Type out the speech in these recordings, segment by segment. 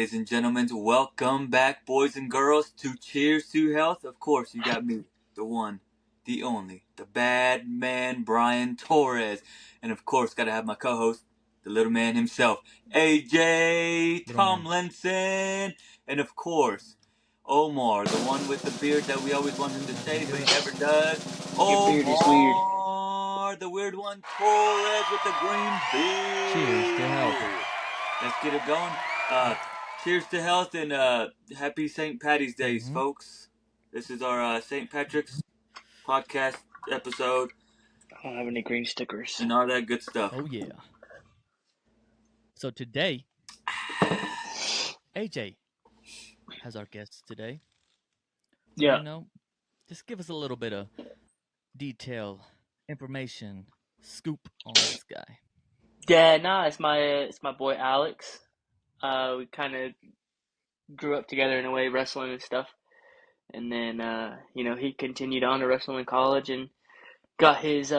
Ladies and gentlemen, welcome back, boys and girls, to Cheers to Health. Of course, you got me, the one, the only, the bad man, Brian Torres. And of course, got to have my co-host, the little man himself, AJ Tomlinson. And of course, Omar, the one with the beard that we always want him to shave, but he never does. Your beard is weird. Omar, the weird one, Torres with the green beard. Cheers to health. Let's get it going. Cheers to health and happy St. Patty's Days, folks. This is our St. Patrick's podcast episode. I don't have any green stickers. And all that good stuff. Oh, yeah. So today, AJ has our guest today. Yeah. You know, just give us a little bit of detail, information, scoop on this guy. Yeah, nah, it's my boy Alex. We kind of grew up together in a way, wrestling and stuff. And then, he continued on to wrestle in college and got his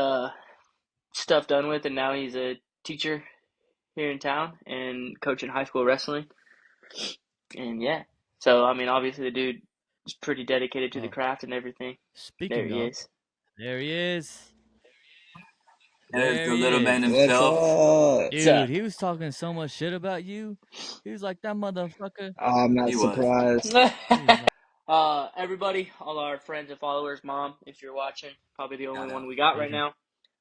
stuff done with, and now he's a teacher here in town and coaching high school wrestling. And yeah, so I mean, obviously the dude is pretty dedicated to the craft and everything. Speaking there he of, is. There he is. There's the little man himself. Dude, he was talking so much shit about you. He was like, that motherfucker. I'm not surprised. Everybody, all our friends and followers, Mom, if you're watching, probably the only one we got right now.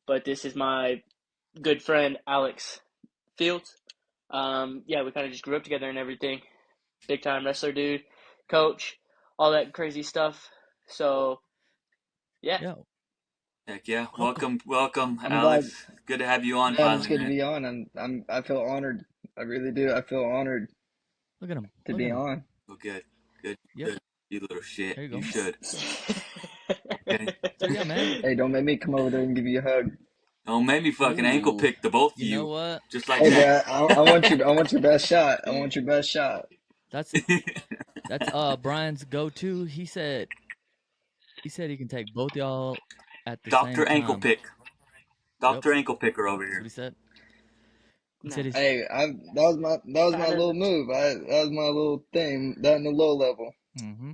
But this is my good friend, Alex Fields. We kind of just grew up together and everything. Big time wrestler dude, coach, all that crazy stuff. So, yeah. Yo. Heck yeah. Welcome, I'm Alex. glad. Good to have you on. Yeah, it's good to be on. I feel honored. I really do. I feel honored. Look at him. To be on. Oh, good. Yep. Good. You little shit. There you go. You should. Okay. So, yeah, man. Hey, don't make me come over there and give you a hug. Don't make me fucking ankle pick the both of you. You know what? Just like hey, that. I want your best shot. I want your best shot. That's Brian's go-to. He said he can take both y'all at the same time. Dr. Ankle Pick. Dr. Ankle Picker over here. That's what he said. Hey, that was my little move. That was my little thing. That in the low level. Mm-hmm.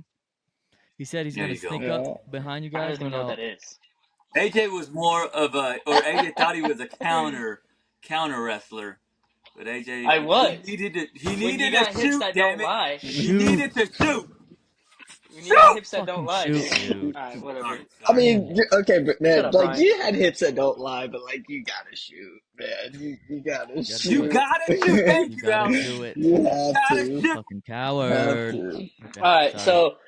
He said he's gonna sneak up behind you guys. I don't know what that is. AJ was more of AJ thought he was a counter wrestler. But AJ, I was. He needed to shoot, damn it. He needed to shoot. We need hips that don't lie. Shoot. Alright, whatever. Sorry. I mean, okay, but man, up, like Brian. you had hips that don't lie, but like you gotta shoot, man. You gotta shoot. You gotta shoot. Thank you, gotta do it. You have to. Fucking coward. Okay, Alright, so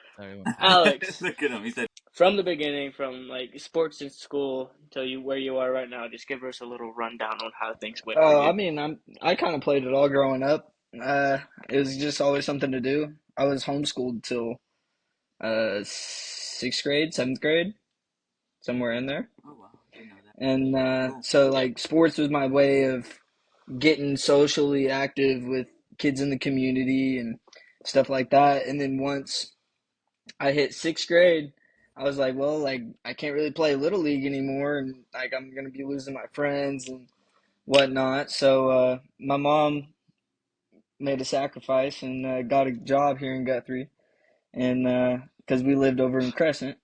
Alex, look at him. He said, from the beginning, from like sports in school until where you are right now, just give us a little rundown on how things went. I mean, I kind of played it all growing up. It was just always something to do. I was homeschooled till 6th grade, 7th grade, somewhere in there. oh wow, didn't know that. And so like sports was my way of getting socially active with kids in the community and stuff like that. And then once I hit 6th grade, I was like, well, like I can't really play Little League anymore, and like I'm gonna be losing my friends and whatnot. So my mom made a sacrifice and got a job here in Guthrie, and because we lived over in Crescent,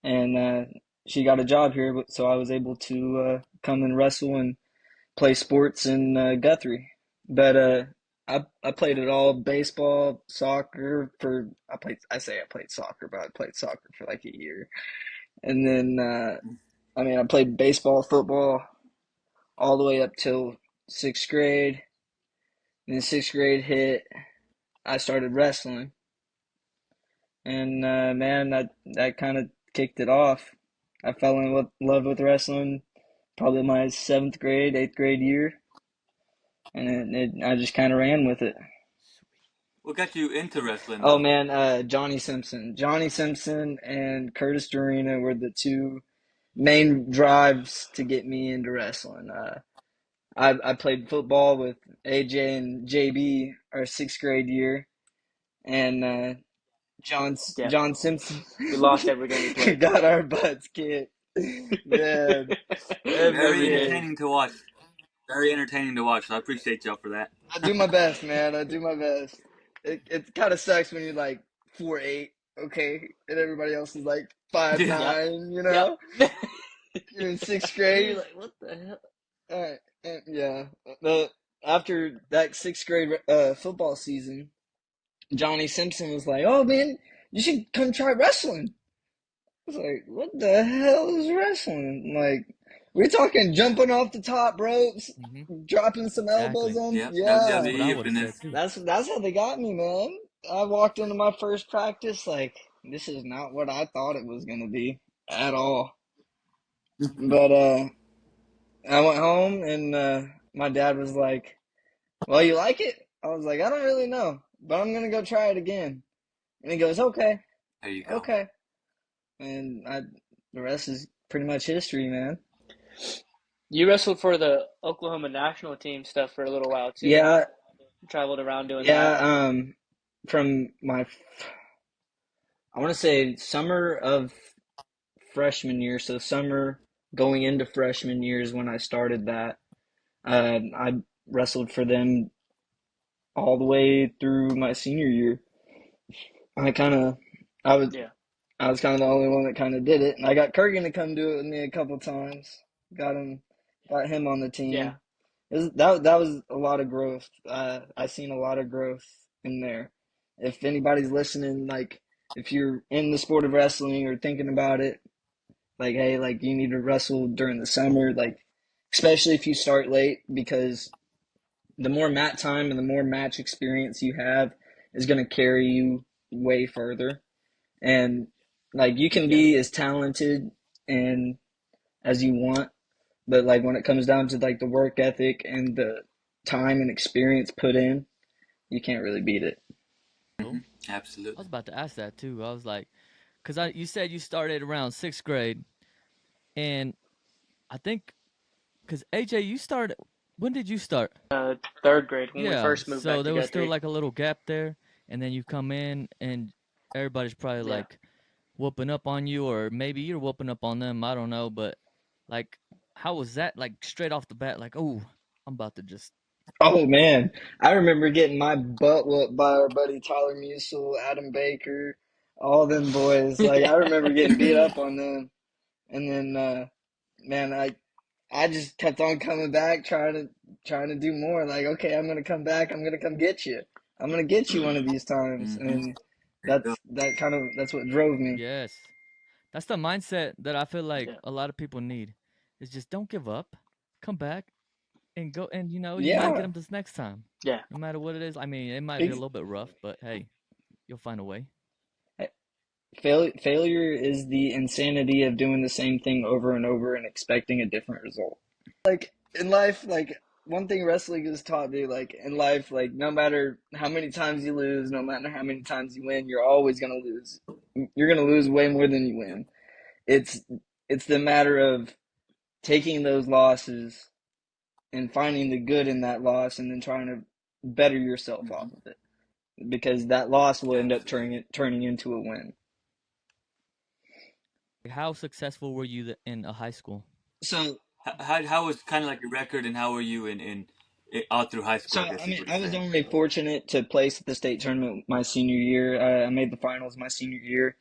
and she got a job here, so I was able to come and wrestle and play sports in Guthrie. But I played it all: baseball, soccer. I played soccer, but I played soccer for like a year, and then I played baseball, football, all the way up till 6th grade. And then 6th grade hit, I started wrestling, and man, that kind of kicked it off. I fell in love with wrestling probably my 7th grade, 8th grade year, and I just kind of ran with it. What got you into wrestling? Oh man, Johnny Simpson and Curtis Dorina were the two main drives to get me into wrestling. I played football with AJ and JB our 6th grade year, and John Simpson. We lost every game we played. Got our butts kicked. Man, very entertaining to watch. Very entertaining to watch. So I appreciate y'all for that. I do my best, man. I do my best. It kind of sucks when you're like 4'8", okay, and everybody else is like five Yeah. Yep. nine. You Yep. know, you're in sixth grade. You're like, what the hell? All right, and yeah. After that sixth grade football season, Johnny Simpson was like, "Oh man, you should come try wrestling." I was like, "What the hell is wrestling?" Like, we're talking jumping off the top ropes, Hmm. dropping some elbows Exactly. on. Yep. Yeah, That's what I WWE would have said fitness. too. that's how they got me, man. I walked into my first practice like, this is not what I thought it was gonna be at all. But I went home and my dad was like, "Well, you like it?" I was like, "I don't really know, but I'm gonna go try it again." And he goes, "Okay, There you go. okay." And the rest is pretty much history, man. You wrestled for the Oklahoma national team stuff for a little while too. Yeah, Traveled around doing that. yeah. From I want to say summer of freshman year, so summer going into freshman year is when I started that. I wrestled for them all the way through my senior year. I kind of, I was, Yeah. I was kind of the only one that kind of did it, and I got Kurgan to come do it with me a couple times. Got him on the Yeah. team. That was a lot of growth. I seen a lot of growth in there. If anybody's listening, like if you're in the sport of wrestling or thinking about it, like hey, like you need to wrestle during the summer, like especially if you start late, because the more mat time and the more match experience you have is going to carry you way further. And like you can Yeah. be as talented and as you want, but like when it comes down to like the work ethic and the time and experience put in, you can't really beat it. Cool. I Absolutely. was about to ask that too. I was like, because you said you started around sixth grade, and I think because AJ, you started. When did you start? Third grade when we Yeah, first moved so back to there was still Guthrie. like a little gap there, and then you come in, and everybody's probably Yeah. like whooping up on you, or maybe you're whooping up on them. I don't know, but like, how was that? Like straight off the bat, like, oh, I'm about to just. Oh man, I remember getting my butt whooped by our buddy Tyler Musil, Adam Baker, all them boys. Like I remember getting beat up on them, and then man, I just kept on coming back, trying to do more. Like, okay, I'm gonna come back. I'm gonna come get you. I'm gonna get you one of these times, Mm-hmm. and There you go. that's what drove me. Yes, that's the mindset that I feel like Yeah. a lot of people need. Is just don't give up, come back, and go. And you might get Yeah, them this next time, Yeah. no matter what it is. I mean, it might be a ex- little bit rough, but hey, you'll find a way. failure is the insanity of doing the same thing over and over and expecting a different result. Like in life, like one thing wrestling has taught me, like in life, like no matter how many times you lose, no matter how many times you win, you're always gonna lose. You're gonna lose way more than you win. It's it's the matter of taking those losses and finding the good in that loss and then trying to better yourself Mm-hmm. off of it, because that loss will end up Absolutely. turning into a win. How successful were you in a high school? So How was kind of like your record, and how were you in all through high school? so I guess I is mean what I he's was saying. only fortunate to place at the state tournament my senior year. I made the finals my senior year.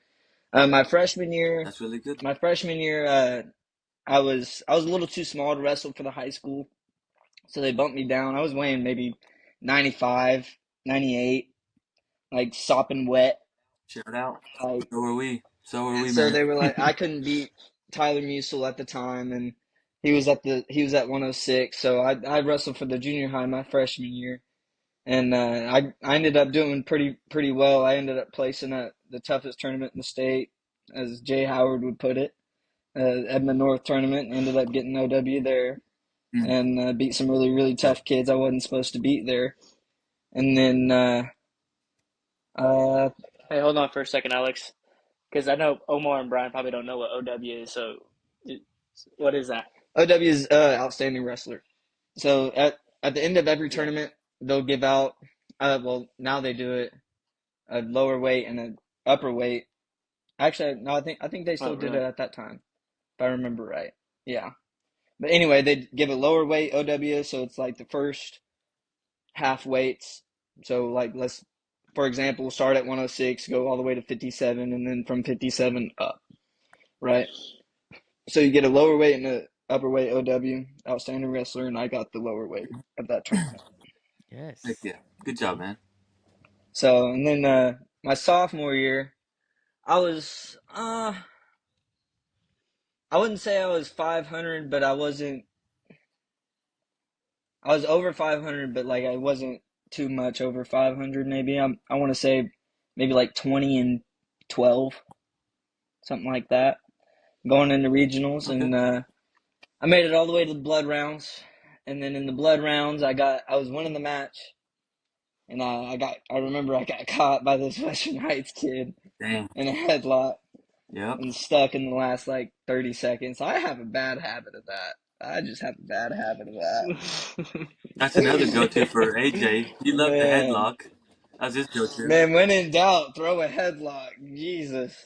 My freshman year, That's really good. my freshman year, I was a little too small to wrestle for the high school, so they bumped me down. I was weighing maybe 95, 98, like sopping wet. Shout out. Like, So were we. So were and we, so man. they were like, I couldn't beat Tyler Musil at the time, and he was at 106. So I wrestled for the junior high my freshman year, and I ended up doing pretty well. I ended up placing at the toughest tournament in the state, as Jay Howard would put it, Edmond North tournament. Ended up getting OW there, Mm. and beat some really Good. tough kids I wasn't supposed to beat there. And then uh, Hey, hold on for a second, Alex, because I know Omar and Brian probably don't know what OW is. So, what is that? OW is outstanding wrestler. So at the end of every Yeah. tournament, they'll give out. Well, now they do it a lower weight and an upper weight. Actually, no, I think they Oh, still did really? it at that time, if I remember right. Yeah. But anyway, they give a lower weight OW, so it's like the first half weights. So like let's, for example, start at 106, go all the way to 57, and then from 57 up, right? So you get a lower weight and a upper weight OW, outstanding wrestler, and I got the lower weight of that tournament. Heck Yes. yeah. Good job, man. So and then my sophomore year, I was I wouldn't say I was 500, but I wasn't. I was over 500, but like I wasn't too much over 500. Maybe I want to say maybe like 20 and 12, something like that. Going into regionals, Okay. and I made it all the way to the blood rounds. And then in the blood rounds, I was winning the match, and I remember I got caught by this Western Heights kid Damn. in a headlock Yep. and stuck in the last like 30 seconds. I have a bad habit of that. I just have a bad habit of That's another go-to that. for AJ. He loved the Man, headlock. That's his go-to. man, when in doubt, throw a headlock. Jesus.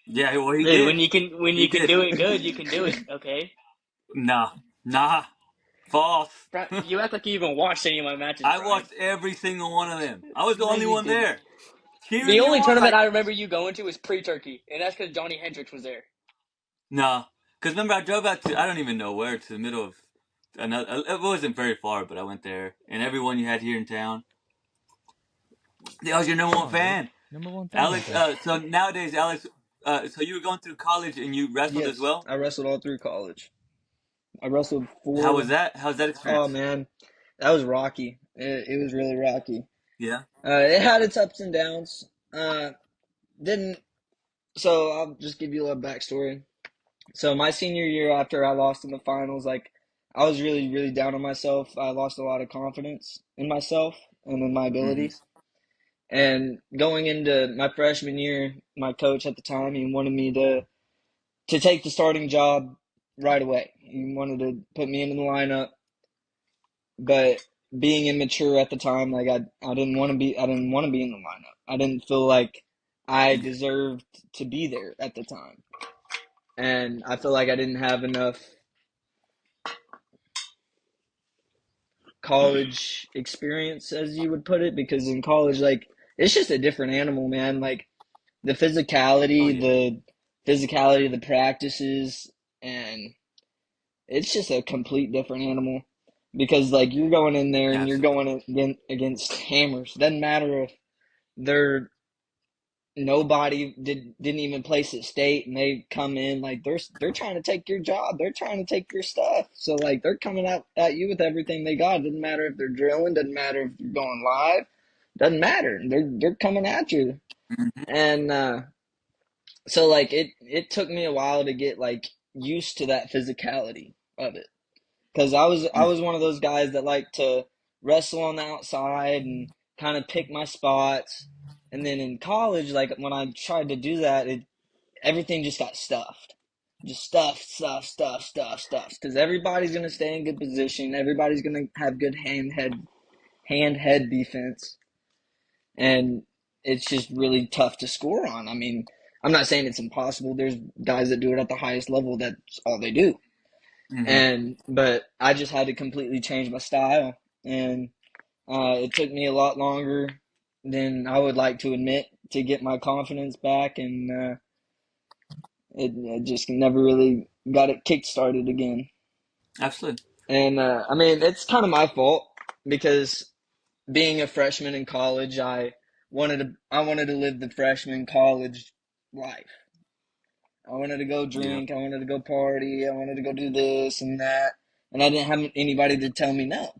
Yeah, well, he Dude, did. when He you can did. do it good, you can do it. Okay. Nah. Nah. False. You act like you even watched any of my matches, I Brian. watched every single one of them. I was the No, only you one didn't. there. Cheering The you only on tournament like, I remember you going to was pre-Turkey, and that's because Johnny Hendricks was there. nah. Because remember, I drove out to, I don't even know where, to the middle of another, it wasn't very far, but I went there. And everyone you had here in town, I was your number Come one on, dude. fan. Number one fan right Alex, there. so nowadays, Alex, so you were going through college and you wrestled as Yes, well? I wrestled all through college. I wrestled How was four. that? How's that Oh experience? man, that was rocky. It was really rocky. Yeah? It had its ups and downs. Didn't So I'll just give you a little backstory. So my senior year, after I lost in the finals, like I was really, really down on myself. I lost a lot of confidence in myself and in my Mm-hmm. abilities. And going into my freshman year, my coach at the time, he wanted me to take the starting job right away. He wanted to put me into the lineup, but being immature at the time, like I didn't want to be in the lineup. I didn't feel like I Yeah. deserved to be there at the time. And I feel like I didn't have enough college experience, as you would put it, because in college, like it's just a different animal, man. Like the Oh, physicality, yeah. of the practices, and it's just a complete different animal. Because like you're going in there and you're Absolutely. going against hammers. Doesn't matter if they're nobody didn't even place at state and they come in like they're trying to take your job, they're trying to take your stuff, so like they're coming out at you with everything they got. Doesn't matter if they're drilling, doesn't matter if they're going live, doesn't matter, they're coming at you. Mm-hmm. And so like it took me a while to get like used to that physicality of it, because I was one of those guys that like to wrestle on the outside and kind of pick my spots. And then in college, like when I tried to do that, everything just got stuffed. Just stuff. Because everybody's gonna stay in good position. Everybody's gonna have good hand head defense, and it's just really tough to score on. I mean, I'm not saying it's impossible. There's guys that do it at the highest level. That's all they do. Mm-hmm. And but I just had to completely change my style, and it took me a lot longer than I would like to admit to get my confidence back, and it just never really got it kick started again. Absolutely. And I mean, it's kind of my fault because being a freshman in college, I wanted to live the freshman college life. I wanted to go Yeah. drink, I wanted to go party, I wanted to go do this and that, and I didn't have anybody to tell me no,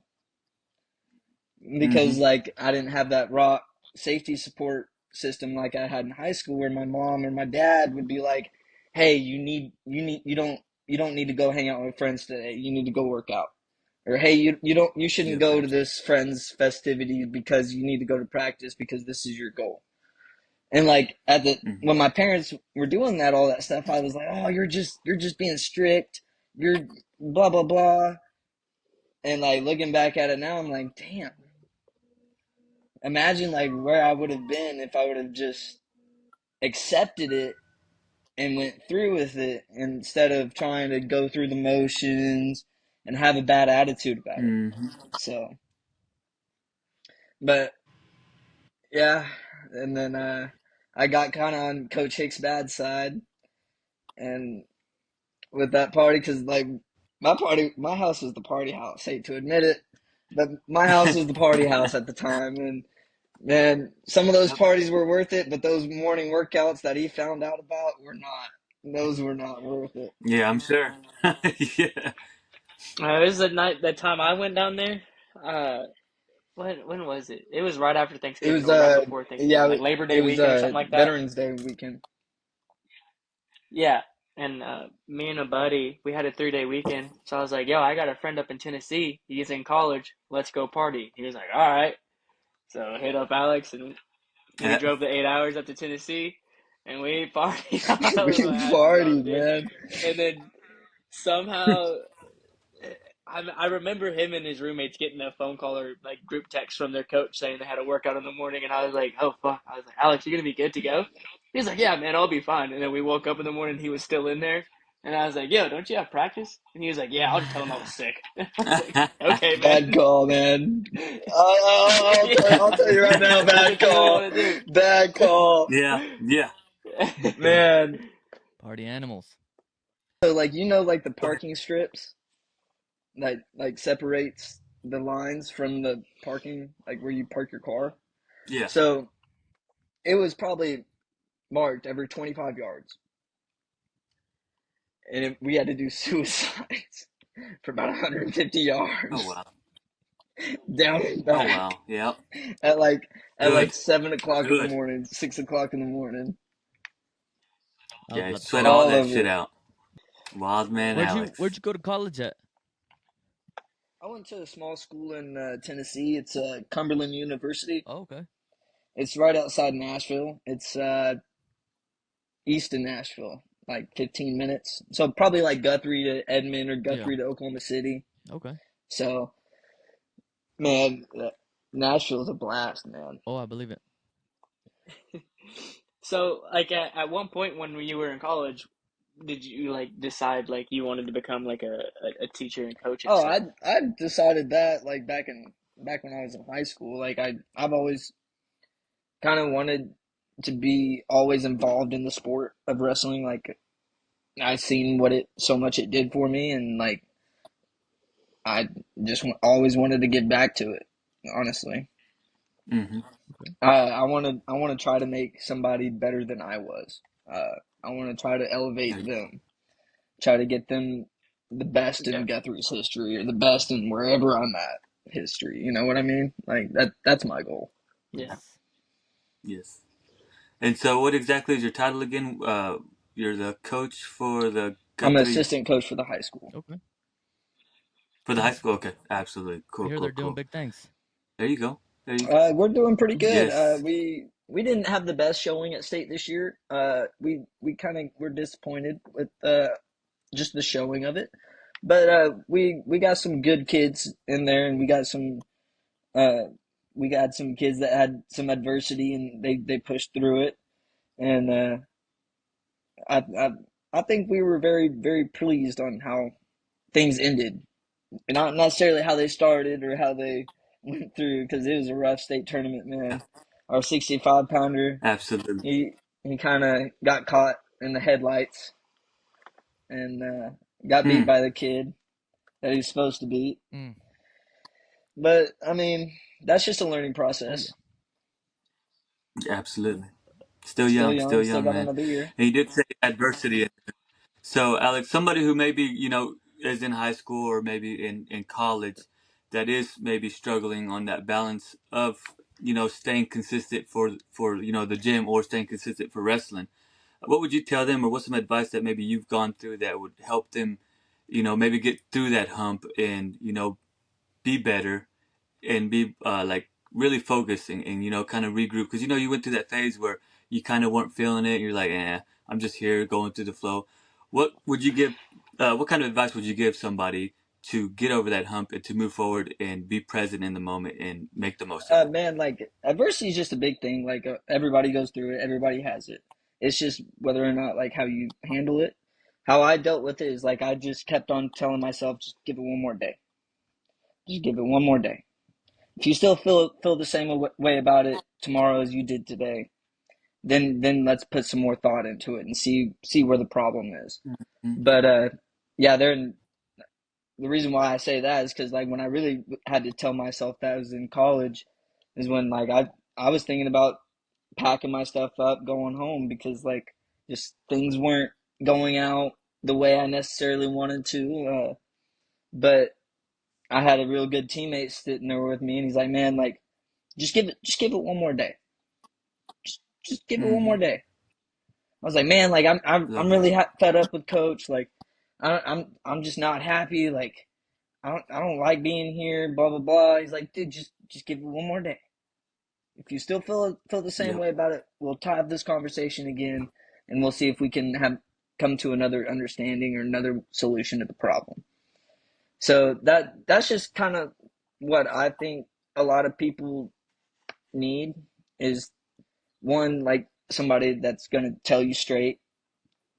Mm-hmm. because like I didn't have that rock safety support system like I had in high school, where my mom or my dad would be like, "Hey, you don't need to go hang out with friends today. You need to go work out." Or, "Hey, you shouldn't Yeah, go to gotcha. this friend's festivity because you need to go to practice because this is your goal." And like Mm-hmm. when my parents were doing that, all that stuff, I was like, "Oh, you're just being strict. You're blah blah blah." And like looking back at it now, I'm like, damn. Imagine like where I would have been if I would have just accepted it and went through with it instead of trying to go through the motions and have a bad attitude about it. Mm-hmm. So, but yeah, and then I got kind of on Coach Hicks' bad side, and with that party, because like my house was the party house. Hate to admit it, but my house was the party house at the time, and man, some of those Yep. parties were worth it, but those morning workouts that he found out about were not. Those were not worth it. Yeah, I'm sure. Yeah. This is the night that time I went down there. Uh, when was it? It was right after It Thanksgiving was or right before yeah, Thanksgiving, like Labor Day it was weekend or something like that. Veterans Day weekend. Yeah. And me and a buddy, we had a 3-day weekend. So I was like, yo, I got a friend up in Tennessee. He's in college. Let's go party. He was like, all right. So I hit up Alex and we Yeah. drove the 8 hours up to Tennessee and we partied our We little asses off, partied, dude. man. And then somehow I remember him and his roommates getting a phone call or like group text from their coach saying they had a workout in the morning, and I was like, "Oh fuck!" I was like, "Alex, you gonna be good to go?" He's like, "Yeah, man, I'll be fine." And then we woke up in the morning, he was still in there, and I was like, "Yo, don't you have practice?" And he was like, "Yeah, I'll just tell him I was sick." I was like, "Okay, Bad man." call, man. I'll Yeah, tell you right now, that's bad what you really call. want to Bad call. Yeah. Yeah. do. Man. Party animals. So like like the parking strips that like separates the lines from the parking, like where you park your car. Yeah. So it was probably marked every 25 yards. And we had to do suicides for about 150 Oh yards wow. down and Oh back wow. Yep. at like Good. 7 o'clock in the Good. morning, 6 o'clock in the morning. I was Yeah. about to Sweat say, all All that of shit it. out. Wild man where'd Alex. you go to college at? I went to a small school in Tennessee. It's Cumberland University. Oh, okay. It's right outside Nashville. It's east of Nashville, like 15 minutes. So probably like Guthrie to Edmond or Yeah. Guthrie to Oklahoma City. Okay. So, man, Nashville's a blast, man. Oh, I believe it. So, like at one point when you were in college, did you like decide like you wanted to become like a teacher and coach and Oh, stuff? I decided that like back when I was in high school. Like I've always kind of wanted to be always involved in the sport of wrestling. Like I seen what it so much it did for me, and like I just always wanted to get back to it. Honestly, Mm-hmm. Okay. I want to try to make somebody better than I was. I want to try to elevate There you go. them, try to get them the best Yeah. in Guthrie's history or the best in wherever I'm at history. You know what I mean? Like that's my goal. Yeah. Yes. Yes. And so, what exactly is your title again? You're the coach for the I'm an Guthrie assistant coach for the high school. Okay. for the high Nice. school. Okay, absolutely. I Cool, hear cool, they're doing cool. big things. There you go. There you go. We're doing pretty good. Yes. We didn't have the best showing at state this year. We kind of were disappointed with just the showing of it, but we got some good kids in there, and uh, we got some kids that had some adversity, and they pushed through it, and I I I think we were very very pleased on how things ended. Not necessarily how they started or how they went through, because it was a rough state tournament, Yeah, man. Our 65 pounder, absolutely. he kind of got caught in the headlights and got beat Hmm. by the kid that he's supposed to beat. Mm. But I mean, that's just a learning Oh yeah. process. Absolutely. Still Still young. Still young, still young, got man. another year. And you did say adversity. So, Alex, somebody who maybe is in high school or maybe in college, that is maybe struggling on that balance of staying consistent for the gym or staying consistent for wrestling. What would you tell them, or what's some advice that maybe you've gone through that would help them, maybe get through that hump and be better and be like really focusing and kind of regroup, because you went through that phase where you kind of weren't feeling it and you're like, I'm just here going through the flow. What would you give what kind of advice would you give somebody to get over that hump and to move forward and be present in the moment and make the most of it? Man, like adversity is just a big thing. Like everybody goes through it, everybody has it. It's just whether or not like how you handle it. How I dealt with it is like I just kept on telling myself, just give it one more day. Just give it one more day. If you still feel the same way about it tomorrow as you did today, then let's put some more thought into it and see where the problem is. Mm-hmm. But yeah, the reason why I say that is because like when I really had to tell myself that I was in college is when like I was thinking about packing my stuff up, going home because like just things weren't going out the way I necessarily wanted to. But I had a real good teammate sitting there with me, and he's like, "Man, like just give it one more day. Just give it one Mm-hmm. more day." I was like, "Man, like I'm Love that. really fed up with coach. Like I'm just not happy. Like I don't like being here. Blah blah blah." He's like, "Dude, just give it one more day. If you still feel the same Yep. way about it, we'll have this conversation again, and we'll see if we can have come to another understanding or another solution to the problem." So that's just kind of what I think a lot of people need is one like somebody that's going to tell you straight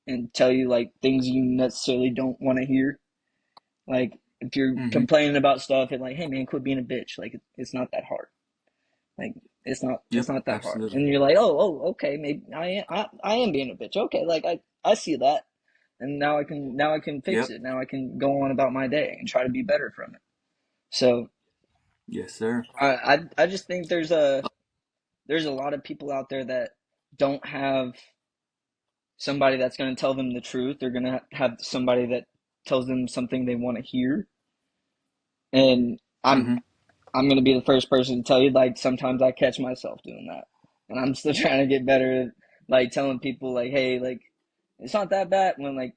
and tell you like things you necessarily don't want to hear. Like if you're Mm-hmm. complaining about stuff and like, hey man, quit being a bitch. Like it's not that hard. Like it's Yep. not that hard. Absolutely. And you're like, okay, maybe I am being a bitch. Okay, like I see that, and now I can fix Yep. it. Now I can go on about my day and try to be better from it. So Yes, sir. I just think there's a lot of people out there that don't have somebody that's going to tell them the truth. They're going to have somebody that tells them something they want to hear. And Mm-hmm. I'm going to be the first person to tell you, like, sometimes I catch myself doing that. And I'm still trying to get better at, like, telling people, like, hey, like, it's not that bad when, like,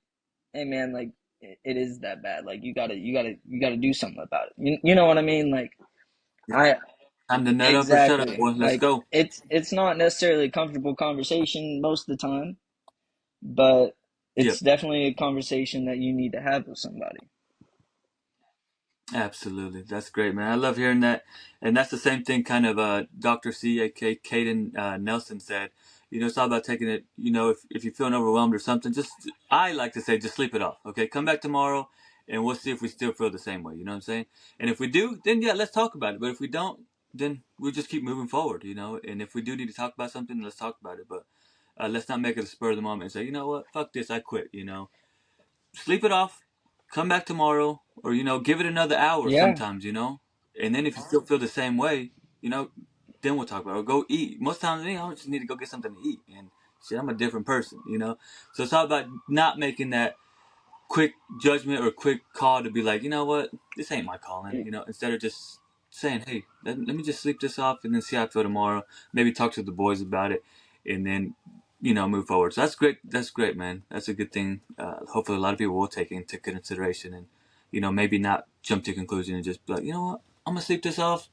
hey, man, like, it is that bad. Like, you gotta do something about it. You know what I mean? Like, Yep. I, Time to nut up or shut up, exactly. boy. Let's Like, go. it's not necessarily a comfortable conversation most of the time, but it's Yep. definitely a conversation that you need to have with somebody. Absolutely. That's great, man. I love hearing that. And that's the same thing kind of Dr. C, aka Caden Nelson said. You know, it's all about taking it, you know, if you're feeling overwhelmed or something, just, I like to say, just sleep it off. Okay. Come back tomorrow and we'll see if we still feel the same way. You know what I'm saying? And if we do, then yeah, let's talk about it. But if we don't, then we'll just keep moving forward, you know? And if we do need to talk about something, let's talk about it. But let's not make it a spur of the moment and say, you know what, fuck this, I quit, you know? Sleep it off, come back tomorrow, or you know, give it another hour Yeah, sometimes, you know, and then if you still feel the same way, you know, then we'll talk about it. Or go eat. Most times, you know, I just need to go get something to eat, and shit, I'm a different person, you know. So it's all about not making that quick judgment or quick call to be like, you know what, this ain't my calling, you know, instead of just saying, hey, let me just sleep this off and then see how I feel tomorrow. Maybe talk to the boys about it, and then you know move forward. So that's great. That's great, man. That's a good thing. Hopefully, a lot of people will take it into consideration and you know maybe not jump to a conclusion and just be like, you know what, I'm gonna sleep this off.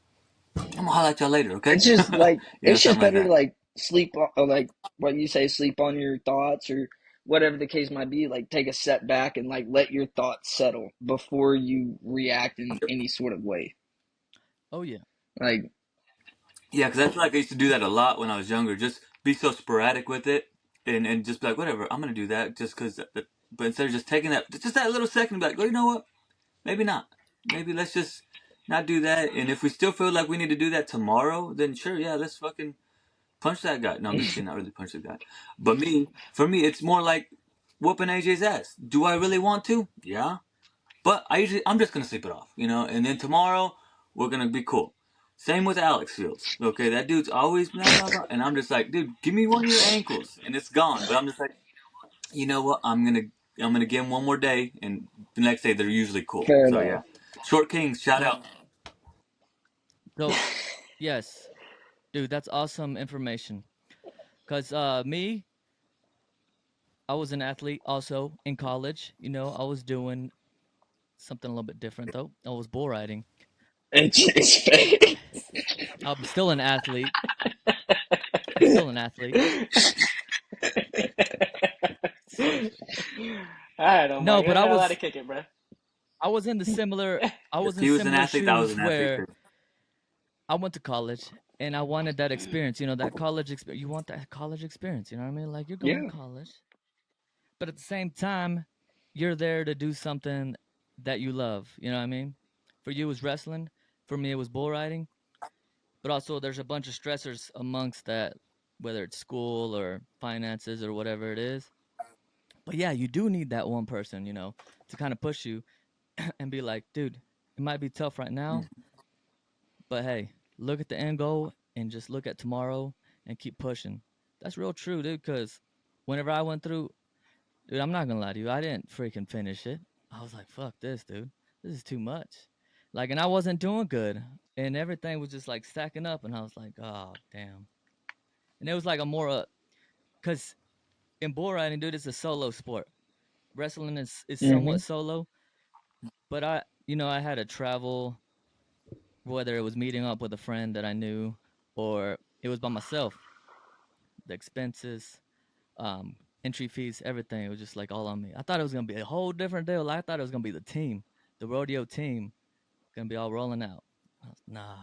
I'm gonna holler at y'all later, okay? it's just like You know, it's just something like better to that. like sleep or like what you say, sleep on your thoughts or whatever the case might be. Like take a step back and like let your thoughts settle before you react in any sort of way. Oh yeah. Like Yeah, because I feel like I used to do that a lot when I was younger. Just be so sporadic with it, and just be like, whatever, I'm gonna do that just because. But instead of just taking just that little second, be like, oh, you know what? Maybe not. Maybe let's just not do that. And if we still feel like we need to do that tomorrow, then sure, yeah, let's fucking punch that guy. No, I'm just kidding. Not really punch the guy. But for me, it's more like whooping AJ's ass. Do I really want to? Yeah. But I'm just gonna sleep it off, you know. And then tomorrow we're gonna be cool. Same with Alex Fields. Okay, that dude's always blah blah blah, and I'm just like, dude, give me one of your ankles, and it's gone. But I'm just like, you know what? I'm gonna give him one more day, and the next day they're usually cool. fair So enough. yeah, Short Kings, shout out. So yes, dude, that's awesome information. Cause me, I was an athlete also in college. You know, I was doing something a little bit different though. I was bull riding. It's fake. I'm still an athlete. I'm still an athlete. Alright, Omar, No, you but got a lot to kick it, bro. I was in the similar I If was in he was an similar athlete, I was shoes an athlete where too. I went to college and I wanted that experience, that college experience. You want that college experience, you know what I mean? Like you're going to Yeah. college, but at the same time, you're there to do something that you love, you know what I mean? For you it was wrestling, for me it was bull riding, but also there's a bunch of stressors amongst that, whether it's school or finances or whatever it is. But yeah, you do need that one person, to kind of push you and be like, dude, it might be tough right now, Mm-hmm. but hey, look at the end goal and just look at tomorrow and keep pushing. That's real true, dude, because whenever I went through, dude, I'm not gonna lie to you, I didn't freaking finish it. I was like, fuck this, dude. This is too much. Like, and I wasn't doing good. And everything was just like stacking up. And I was like, oh, damn. And it was like a more, because in bull riding, dude, it's a solo sport. Wrestling is Mm-hmm. somewhat solo, but I had to travel, whether it was meeting up with a friend that I knew or it was by myself. The expenses, um, entry fees, everything. It was just like all on me. I thought it was gonna be a whole different deal. I thought it was gonna be the team, the rodeo team, gonna be all rolling out. Nah,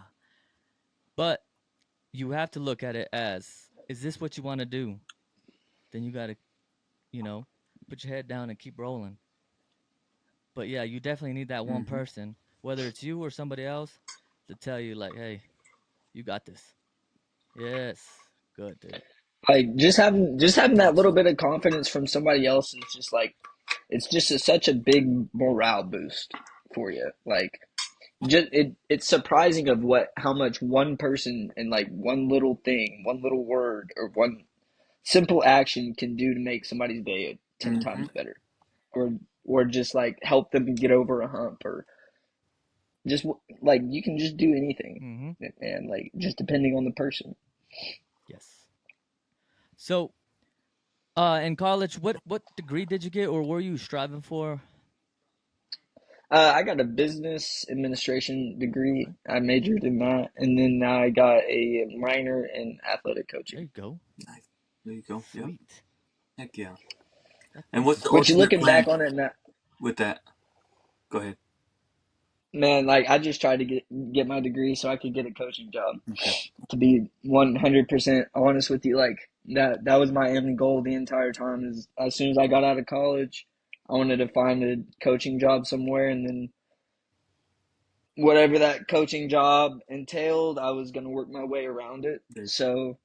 but you have to look at it as, is this what you want to do? Then you gotta, you know, put your head down and keep rolling. But yeah, you definitely need that one Mm-hmm. person, whether it's you or somebody else, to tell you like, hey, you got this. Yes, good dude. Like just having that little Absolutely. bit of confidence from somebody else is just like it's just such a big morale boost for you. Like just it's surprising of what how much one person and like one little thing, one little word or one simple action can do to make somebody's day 10 Mm-hmm. times better. Or or just like help them get over a hump or just like you can just do anything Mm-hmm. and like just depending on the person. Yes. So, in college, what degree did you get, or were you striving for? I got a business administration degree. I majored in that, and then I got a minor in athletic There coaching. you go. Nice. There you go. Yep. Sweet. Heck yeah. That's And what's awesome. the Which, ultimate looking plan back on it, now, with that? Go ahead. man, like I just tried to get my degree so I could get a coaching job. Okay. To be 100% honest with you, like that was my end goal the entire time. Is as soon as I got out of college, I wanted to find a coaching job somewhere, and then whatever that coaching job entailed, I was going to work my way around it. There. So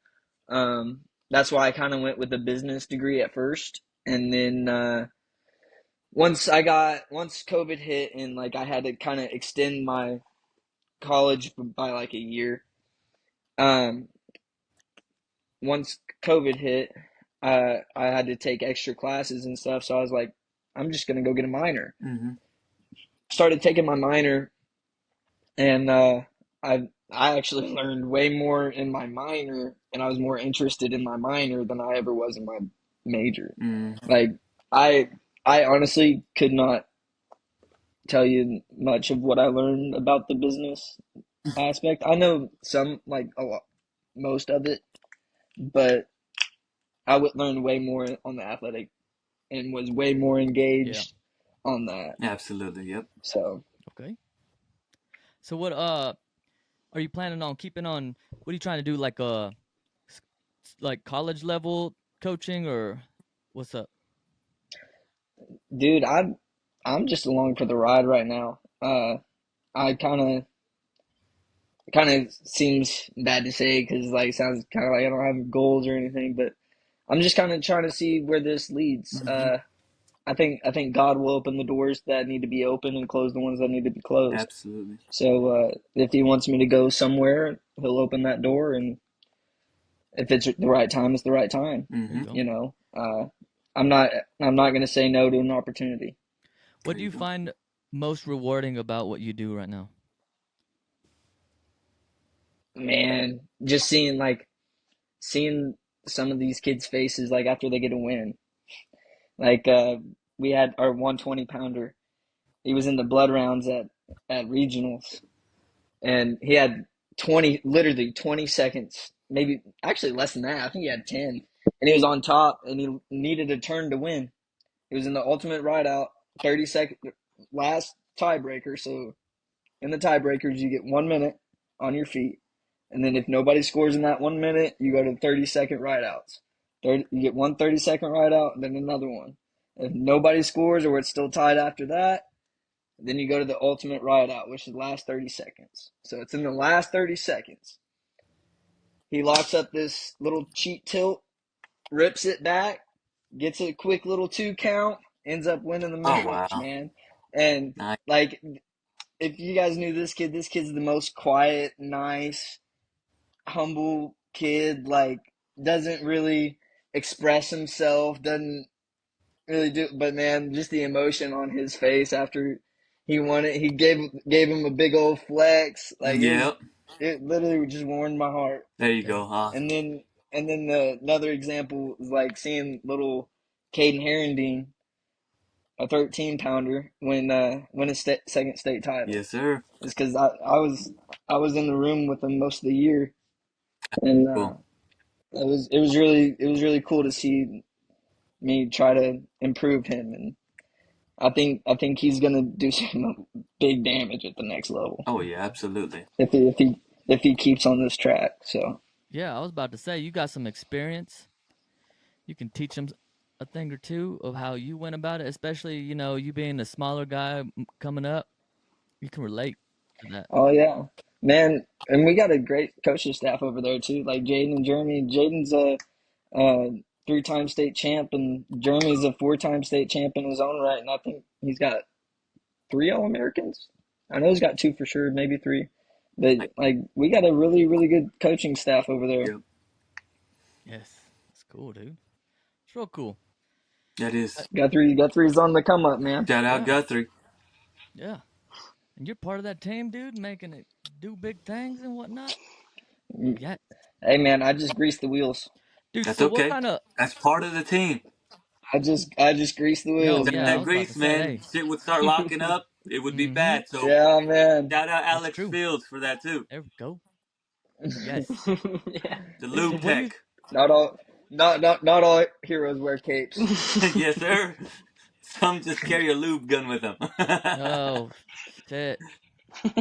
that's why I kind of went with a business degree at first, and then once COVID hit and like I had to kind of extend my college by like a year. Um, Once COVID hit, I had to take extra classes and stuff, so I was like, I'm just gonna go get a minor. Mm-hmm. Started taking my minor, and I actually learned way more in my minor, and I was more interested in my minor than I ever was in my major. Mm-hmm. Like I I honestly could not tell you much of what I learned about the business aspect. I know some like a lot, most of it, but I would learn way more on the athletic and was way more Yeah. engaged on that. Absolutely. Yep. So Okay. So what are you planning on keeping on? What are you trying to do? Like like college level coaching, or what's up? dude, I'm just along for the ride right now. I kind of seems bad to say because like sounds kind of like I don't have goals or anything, but I'm just kind of trying to see where this leads. Mm-hmm. I think God will open the doors that need to be open and close the ones that need to be closed. Absolutely. So if He wants me to go somewhere, He'll open that door, and if it's the right time, it's the right time. There you Mm-hmm. go. You know, I'm not I'm not going to say no to an opportunity. What There do you you go. find most rewarding about what you do right now? Man, just seeing some of these kids' faces like after they get a win. Like we had our 120 pounder. He was in the blood rounds at regionals, and he had 20, literally 20 seconds, maybe actually less than that. I think he had 10, and he was on top, and he needed a turn to win. He was in the ultimate rideout, 30-second last tiebreaker. So in the tiebreakers, you get 1 minute on your feet. And then if nobody scores in that 1 minute, you go to 30-second rideouts. You get one 30-second rideout, and then another one. If nobody scores or it's still tied after that, then you go to the ultimate rideout, which is the last 30 seconds. So it's in the last 30 seconds. He locks up this little cheat tilt, rips it back, gets a quick little 2 count, ends up winning the Oh match, wow. man. And Nice. like, if you guys knew this kid's the most quiet, nice, humble kid. Like, doesn't really express himself, doesn't really do. But man, just the emotion on his face after he won it, he gave him a big old flex. Like Yep. it literally just warmed my heart. There you Yeah. go. Awesome. And then another example is like seeing little Caden Herondine, a 13-pounder, win his second state title. Yes, sir. It's because I was in the room with him most of the year, and Cool. it was really cool to see me try to improve him, and I think he's gonna do some big damage at the next level Oh yeah, absolutely. if he keeps on this track. So Yeah, I was about to say you got some experience. You can teach them a thing or two of how you went about it, especially you being a smaller guy coming up. You can relate to that. oh yeah, man, and we got a great coaching staff over there too, like Jaden and Jeremy. Jaden's a 3-time state champ, and Jeremy's a 4-time state champ in his own right, and I think he's got 3 All-Americans. I know he's got 2 for sure, maybe 3. But Like, like we got a really, really good coaching staff over there. yep. Yes, that's cool, dude. It's real cool. That is. Guthrie's on the come up, man. Shout out Yeah, Guthrie. yeah. And you're part of that team, dude, making it do big things and whatnot. Yeah, Hey man, I just grease the wheels. dude. That's So what okay. kind of? That's part of the team. I just grease the Yo, wheels, Without yeah, I that was man. about to grease, say, man, hey. shit would start locking up. It would be Mm-hmm. bad. So Yeah, man. shout out That's Alex true. Fields for that too. There we go. Yes. Yeah. The So lube what do you? tech. Not all heroes wear capes. Yes, sir. Some just carry a lube gun with them. Oh, shit. What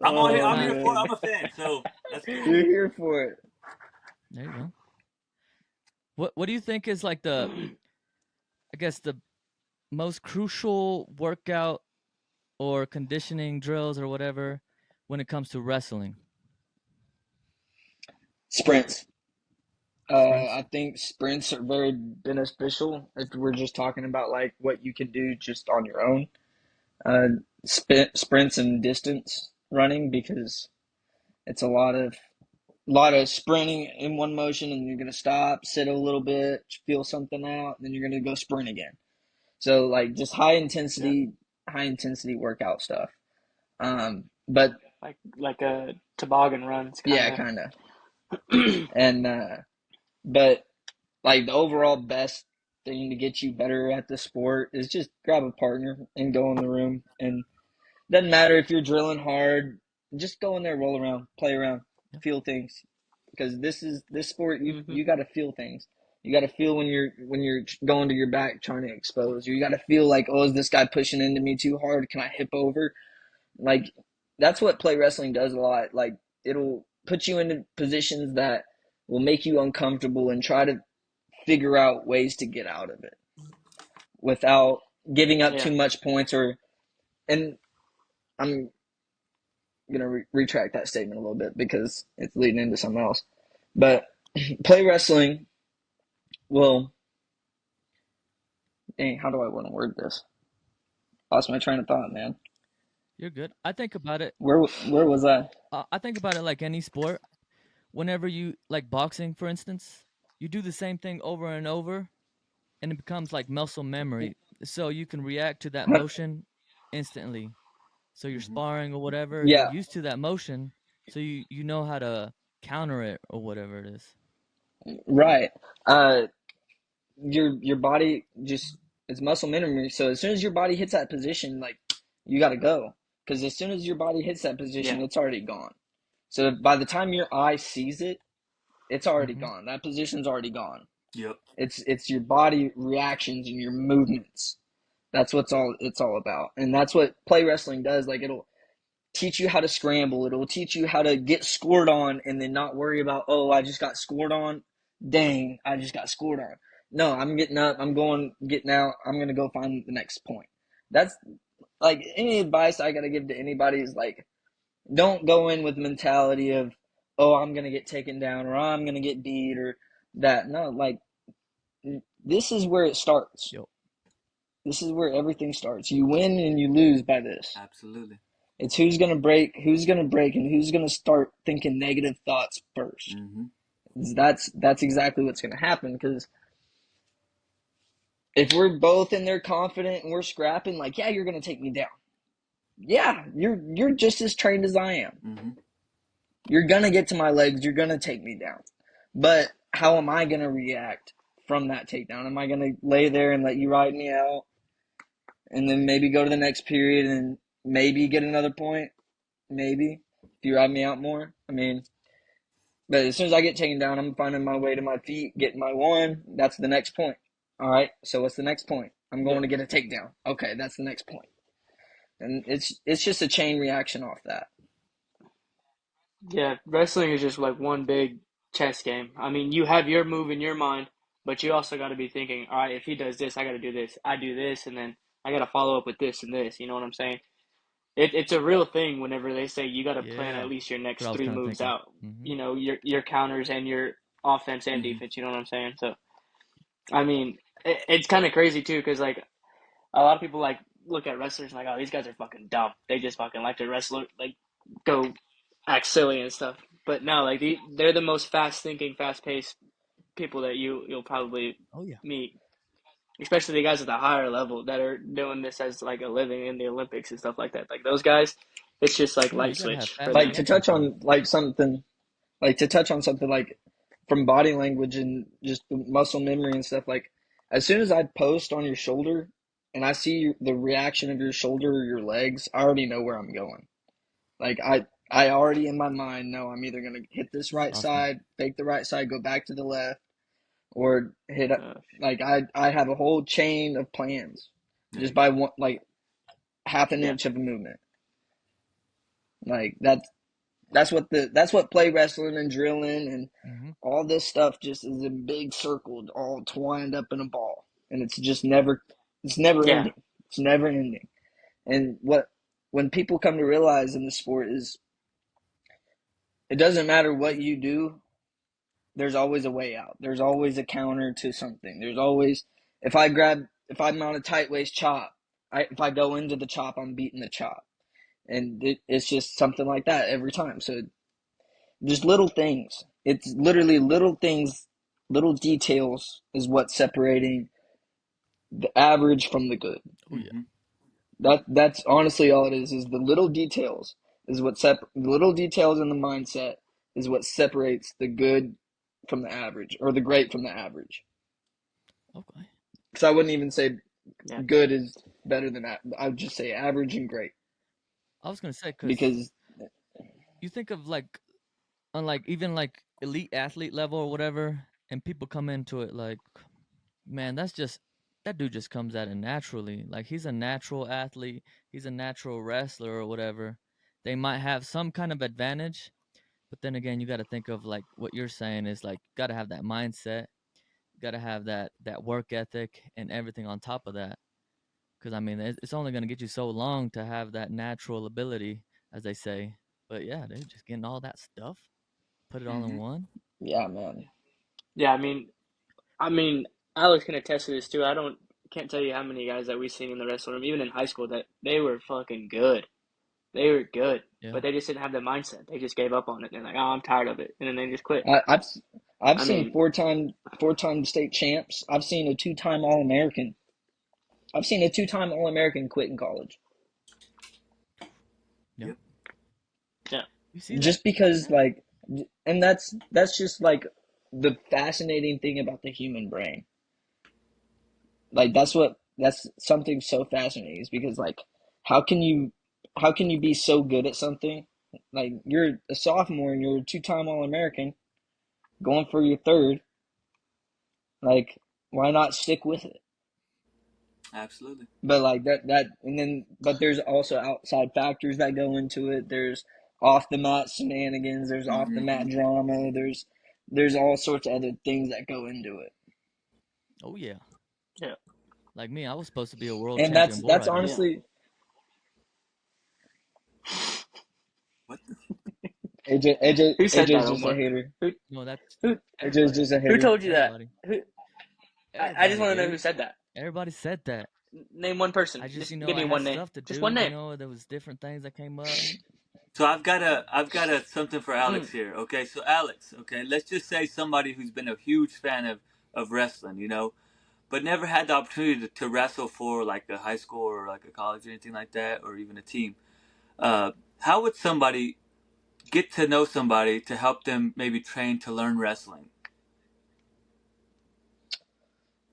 Oh I'm here kind? for it. man, I'm a fan, so that's cool. you're here for it. There you go. What do you think is like the? I guess the most crucial workout or conditioning drills or whatever when it comes to wrestling? Sprints. Sprints. I think sprints are very beneficial if we're just talking about like what you can do just on your own. Uh, sprints and distance running, because it's a lot of sprinting in one motion, and you're gonna stop, sit a little bit, feel something out, and then you're gonna go sprint again. So like just Yeah. high intensity workout stuff. But Like a toboggan runs kind yeah, of. kind of. And but like the overall best thing to get you better at the sport is just grab a partner and go in the room. And doesn't matter if you're drilling hard, just go in there, roll around, play around, Yeah. feel things. Because this sport, you Hmm. you got to feel things. You got to feel when you're going to your back trying to expose. You got to feel like, oh, is this guy pushing into me too hard? Can I hip over? Like that's what play wrestling does a lot. Like it'll put you into positions that will make you uncomfortable and try to figure out ways to get out of it without giving up Yeah. too much points. And I'm gonna retract that statement a little bit because it's leading into something else. But play wrestling will. Dang, how do I want to word this? Lost my train of thought, man. You're good. I think about it. Where was I? I think about it like any sport. Whenever you like boxing, for instance, you do the same thing over and over, and it becomes like muscle memory. So you can react to that motion instantly. So you're sparring or whatever, you're Yeah, used to that motion, so you know how to counter it or whatever it is. right. Uh, your body just it's muscle memory. So as soon as your body hits that position, like you got to go, because as soon as your body hits that position, Yeah. it's already gone. So by the time your eye sees it, it's already Mm-hmm. gone. That position's already gone. Yep. It's your body reactions and your movements. That's what it's all about, and that's what play wrestling does. Like teach you how to scramble. It'll teach you how to get scored on and then not worry about, oh, I just got scored on. Dang, I just got scored on. No, I'm getting up. I'm going, getting out. I'm going to go find the next point. That's like any advice I got to give to anybody is like, don't go in with the mentality of, oh, I'm going to get taken down or I'm going to get beat or that. No, like, this is where it starts. Yo. This is where everything starts. You win and you lose by this. Absolutely. It's who's gonna break, and who's gonna start thinking negative thoughts 1st. Mm-hmm. That's exactly what's gonna happen. Because if we're both in there confident and we're scrapping, like, yeah, you're gonna take me down. Yeah, you're just as trained as I am. Mm-hmm. You're gonna get to my legs. You're gonna take me down. But how am I gonna react from that takedown? Am I gonna lay there and let you ride me out, and then maybe go to the next period and maybe get another point? Maybe if you ride me out more. I mean, but as soon as I get taken down, I'm finding my way to my feet, getting my one. That's the next point. All right. So what's the next point? I'm Yeah. going to get a takedown. Okay, that's the next point. And it's just a chain reaction off that. Yeah, wrestling is just like one big chess game. I mean, you have your move in your mind, but you also got to be thinking, all right, if he does this, I got to do this. I do this, and then I got to follow up with this and this. You know what I'm saying? It's a real thing whenever they say you got to plan Yeah. at least your That's what next I was three kind of moves thinking. out. Mm-hmm. You know, your counters and your offense and Mm-hmm. defense. You know what I'm saying? So, I mean, it's kind of crazy too, because like a lot of people like look at wrestlers and like, oh, these guys are fucking dumb. They just fucking like to wrestle, like go act silly and stuff. But no, like they're the most fast thinking, fast paced people that you'll probably Oh yeah. meet, especially the guys at the higher level that are doing this as like a living in the Olympics and stuff like that. Like those guys, it's just like Yeah, light you gotta have switch for fast them. To touch on something like from body language and just the muscle memory and stuff, like as soon as I post on your shoulder and I see the reaction of your shoulder or your legs, I already know where I'm going. Like I already in my mind know I'm either gonna hit this It's right awesome. side, fake the right side, go back to the left, or hit up. Uh, Like I have a whole chain of plans There just you go. by one, like half an yeah, inch of a movement. Like that's what play wrestling and drilling and Mm-hmm. all this stuff just is a big circle all twined up in a ball, and it's never yeah, ending. It's never ending. And when people come to realize in the sport is it doesn't matter what you do, there's always a way out. There's always a counter to something. There's always if I'm on a tight waist chop, if I go into the chop, I'm beating the chop, and it's just something like that every time. So just little things. It's literally little things, little details is what's separating the average from the good. Oh yeah. Mm-hmm. That's honestly all it is the little details is the little details in the mindset is what separates the good from the average or the great from the average. Okay. Because I wouldn't even say yeah, good is better than that. I would just say average and great I was gonna say because because you think of like on like even like elite athlete level or whatever, and people come into it like, man, that's just that dude just comes at it naturally. Like he's a natural athlete, he's a natural wrestler or whatever. They might have some kind of advantage, but then again, you got to think of like what you're saying is like got to have that mindset, got to have that work ethic and everything on top of that. Because I mean, it's only gonna get you so long to have that natural ability, as they say. But yeah, they're just getting all that stuff, put it all in Mm-hmm. one. yeah, man. yeah. I mean, Alex can attest to this too. Can't tell you how many guys that we've seen in the wrestling room, even in high school, that they were fucking good. They were good, Yeah. but they just didn't have the mindset. They just gave up on it. They're like, oh, I'm tired of it, and then they just quit. I, I've I've I seen mean, four-time state champs. I've seen a two-time All-American. I've seen a two-time All-American quit in college Yeah. Yep. yeah, You see that? just because Yeah. like, and that's just like the fascinating thing about the human brain. Like that's something so fascinating is because like how can you how can you be so good at something? Like you're a sophomore and you're a two-time All-American going for your third. Like why not stick with it? Absolutely. But like and then but there's also outside factors that go into it. There's off the mat shenanigans. There's off the mat Mm-hmm. drama. There's all sorts of other things that go into it. Oh yeah. Yeah. Like me, I was supposed to be a world And champion bull that's rider. Yeah. honestly What? Who said AJ's that, just a Omar? hater. Who No, that's who AJ's everybody. just a who hater. told you that? Everybody. Who? I just Everybody, want to know who dude. said that. Everybody said that. Name one person. I just, Just I give me had one name. stuff to Just do. one name. There was different things that came up. So I've got a something for Alex Mm. here. Okay, so Alex, okay, let's just say somebody who's been a huge fan of wrestling, but never had the opportunity to wrestle for like a high school or like a college or anything like that, or even a team. Uh, how would somebody get to know somebody to help them maybe train to learn wrestling?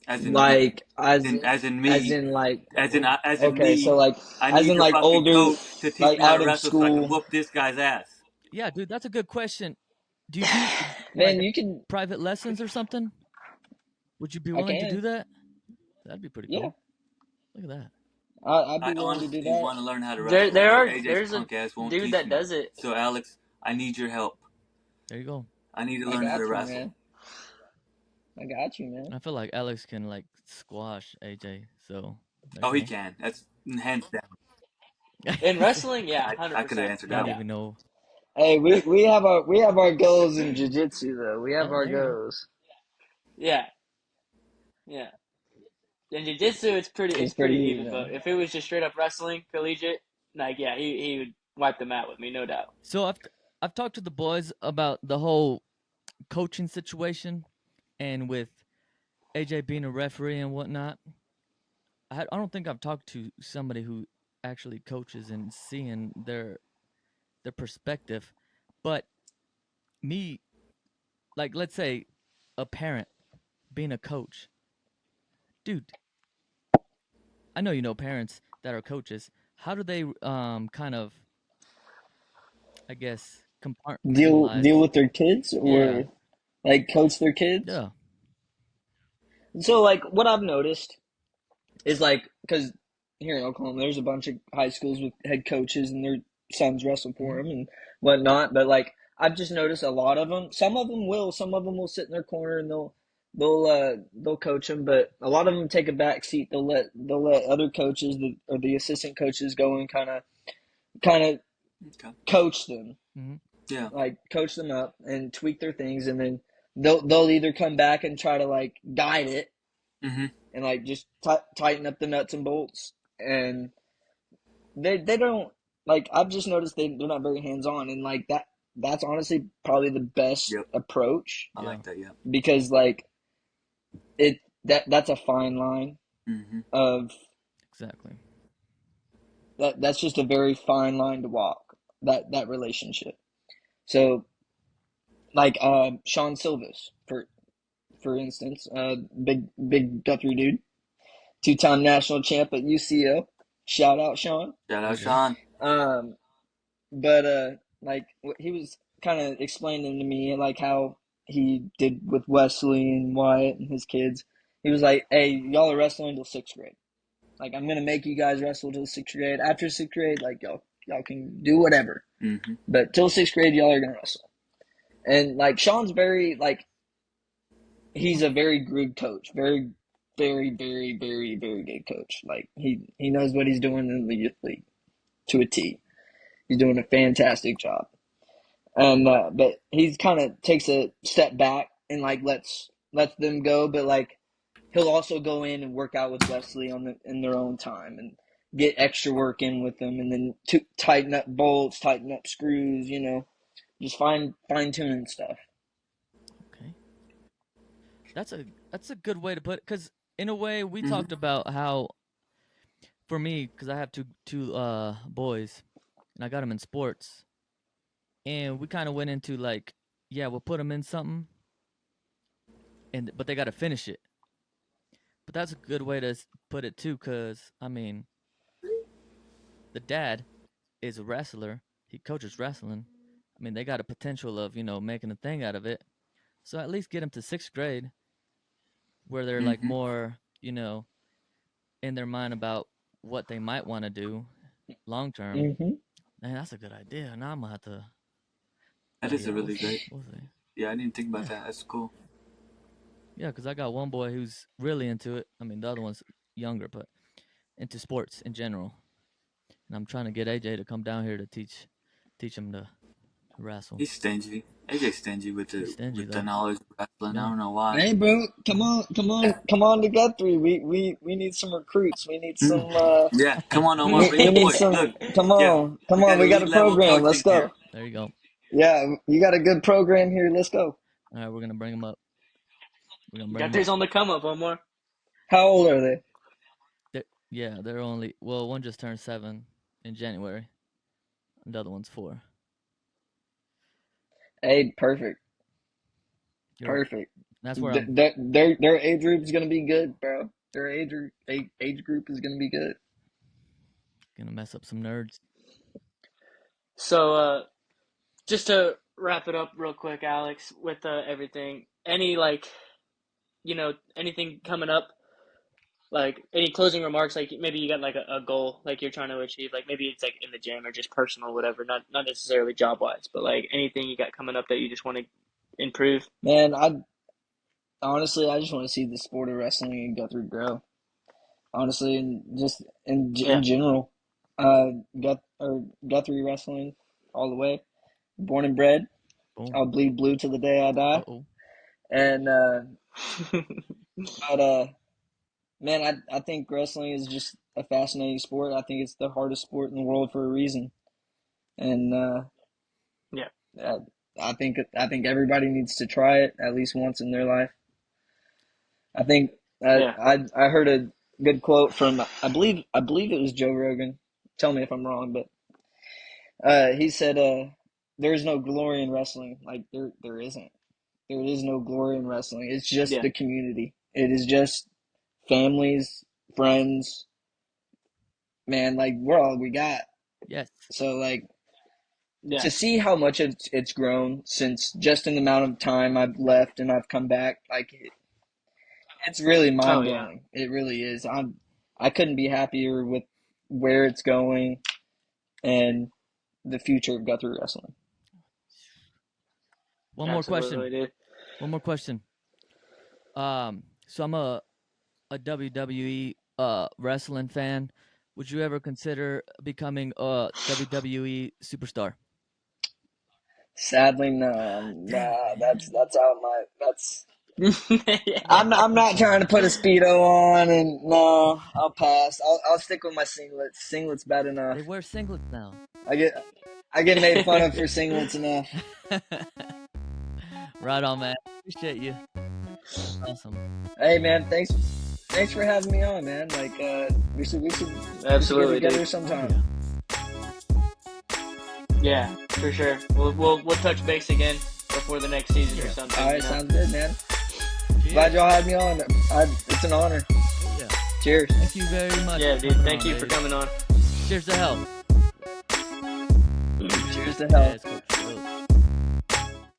As in me, Like as in as me, in like as in okay, so me. like I as need in your like fucking older, coach to teach like me how to out of wrestle so I can school. whoop this guy's ass. Yeah, dude, that's a good question. Do you do Man, like you can. private lessons or something? Would you be I willing to do can. that? That'd be pretty Yeah, cool. Look at that. I'd I be willing to do honestly that. want to learn how to wrestle, but AJ's There's a punk ass won't dude teach that me. does it. So Alex, I need your help. There you go. I need to I learn how to got you, wrestle. man. I got you, man. I feel like Alex can like squash AJ. So there you Oh, he go. can. That's hands down. In wrestling, yeah, I could have 100%, answered He no that don't one. doubt. even know. Hey, we have our goals in jiu-jitsu though. We have Oh, our there you go. goals. Yeah, yeah. In jiu-jitsu, it's It's pretty pretty easy even. though. But if it was just straight up wrestling, collegiate, like yeah, he would wipe the mat with me, no doubt. So I've talked to the boys about the whole coaching situation, and with AJ being a referee and whatnot. I don't think I've talked to somebody who actually coaches and seeing their perspective. But me, like, let's say a parent being a coach, dude. I know you know parents that are coaches. How do they kind of, I guess, Deal compartmentalize? with their kids Yeah, or like coach their kids. yeah. So like what I've noticed is like because here in Oklahoma, there's a bunch of high schools with head coaches and their sons wrestle for Hmm. them and whatnot. But like I've just noticed a lot of them. Some of them will sit in their corner and they'll coach them. But a lot of them take a back seat. They'll let other coaches or the assistant coaches go and kind of Okay. coach them, Hmm. Yeah. like coach them up and tweak their things, and then they'll either come back and try to like guide it Mm-hmm. and like just tighten up the nuts and bolts and they don't like I've just noticed they're not very hands on and like that's honestly probably the best Yep. approach I Yeah, like that. Yep. because like that's a fine line Mm-hmm. of exactly. that's just a very fine line to walk that relationship. So like Sean Silvis for instance, big Guthrie dude, 2-time national champ at UCO. Shout out Sean. Shout There out you go. Sean. Um, but like he was kind of explaining to me like how he did with Wesley and Wyatt and his kids. He was like, "Hey, y'all are wrestling till sixth grade. Like, I'm gonna make you guys wrestle till sixth grade. After sixth grade, like y'all can do whatever. Mm-hmm. But till sixth grade, y'all are gonna wrestle." And like Sean's very like he's a very good coach, very good coach. Like he knows what he's doing in the youth league to a T. He's doing a fantastic job. And but he's kind of takes a step back and like lets them go, but like he'll also go in and work out with Wesley in their own time and get extra work in with them, and then tighten up bolts, tighten up screws, just fine tuning stuff. Okay, that's a good way to put it. Because in a way, we Mm-hmm. talked about how for me, because I have two boys, and I got them in sports, and we kind of went into like, yeah, we'll put them in something, and but they got to finish it. But that's a good way to put it too, because I mean, the dad is a wrestler. He coaches wrestling. I mean, they got a potential of making a thing out of it. So at least get them to sixth grade, where they're like Mm-hmm. more, in their mind about what they might want to do long term. Mm-hmm. Man, that's a good idea. Now I'm gonna have to. That But is a yeah, we'll really see. great. We'll see. Yeah, I didn't think about Yeah, that. That's cool. yeah, because I got one boy who's really into it. I mean, the other one's younger, but into sports in general. And I'm trying to get AJ to come down here to teach him to wrestle. He's stingy. AJ's stingy He's stingy with the though. knowledge of wrestling. I Yeah. don't know why. Hey, bro, come on to Guthrie. We need some recruits. We need some. Yeah, come on, Omar, bring We the need boys. some. Look, yeah, Come we on. got We got a elite level program. Let's coaching go. here. There you go. Yeah, you got a good program here. Let's go. All right, we're gonna bring him up. We're gonna bring him up. Guthrie's on the come up, Omar. How old are they? Yeah, they're only one just turned 7 in January. And the other one's 4. Hey, perfect, Yep. perfect. That's where I'm Their age group is gonna be good, bro. Their age group is gonna be good. gonna mess up some nerds. So, just to wrap it up real quick, Alex, with everything, any anything coming up, like any closing remarks, like maybe you got like a goal, like you're trying to achieve, like maybe it's like in the gym or just personal, whatever, not necessarily job wise, but like anything you got coming up that you just want to improve. Man, honestly, I just want to see the sport of wrestling in Guthrie grow. Honestly, and just in Yeah. general, Guthrie wrestling all the way. Born and bred. Boom. I'll bleed blue to the day I die. Uh-oh. And man, I think wrestling is just a fascinating sport. I think it's the hardest sport in the world for a reason. And Yeah. I think everybody needs to try it at least once in their life. I think Yeah. I heard a good quote from I believe it was Joe Rogan. Tell me if I'm wrong, but he said there is no glory in wrestling. Like there isn't. There is no glory in wrestling. It's just Yeah. the community. It is just families, friends. Man, like we're all we got. Yes. So like Yeah. to see how much it's grown since just in the amount of time I've left and I've come back, like it's really mind Oh yeah. blowing. It really is. I couldn't be happier with where it's going and the future of Guthrie wrestling. One more question. Absolutely, dude. One more question. So I'm a WWE wrestling fan. Would you ever consider becoming a WWE superstar? Sadly, no. Damn it, Nah, man. that's out my that's. Yeah. I'm not sorry. trying to put a speedo on, and no, I'll pass. I'll stick with my singlets. Singlets bad enough. They wear singlets now. I get made fun of for singlets enough. Right on, man. Appreciate you. Awesome. Hey man, thanks for having me on, man. Like we should Absolutely, get together dude. sometime. Yeah, for sure. We'll touch base again before the next season or something. All right, sounds good, man. Cheers. Glad y'all had me on. It's an honor. Yeah. Cheers. Thank you very much. Yeah, for dude. coming Thank on, you for baby. coming on. Cheers to health. Cheers to health. Yes, Coach.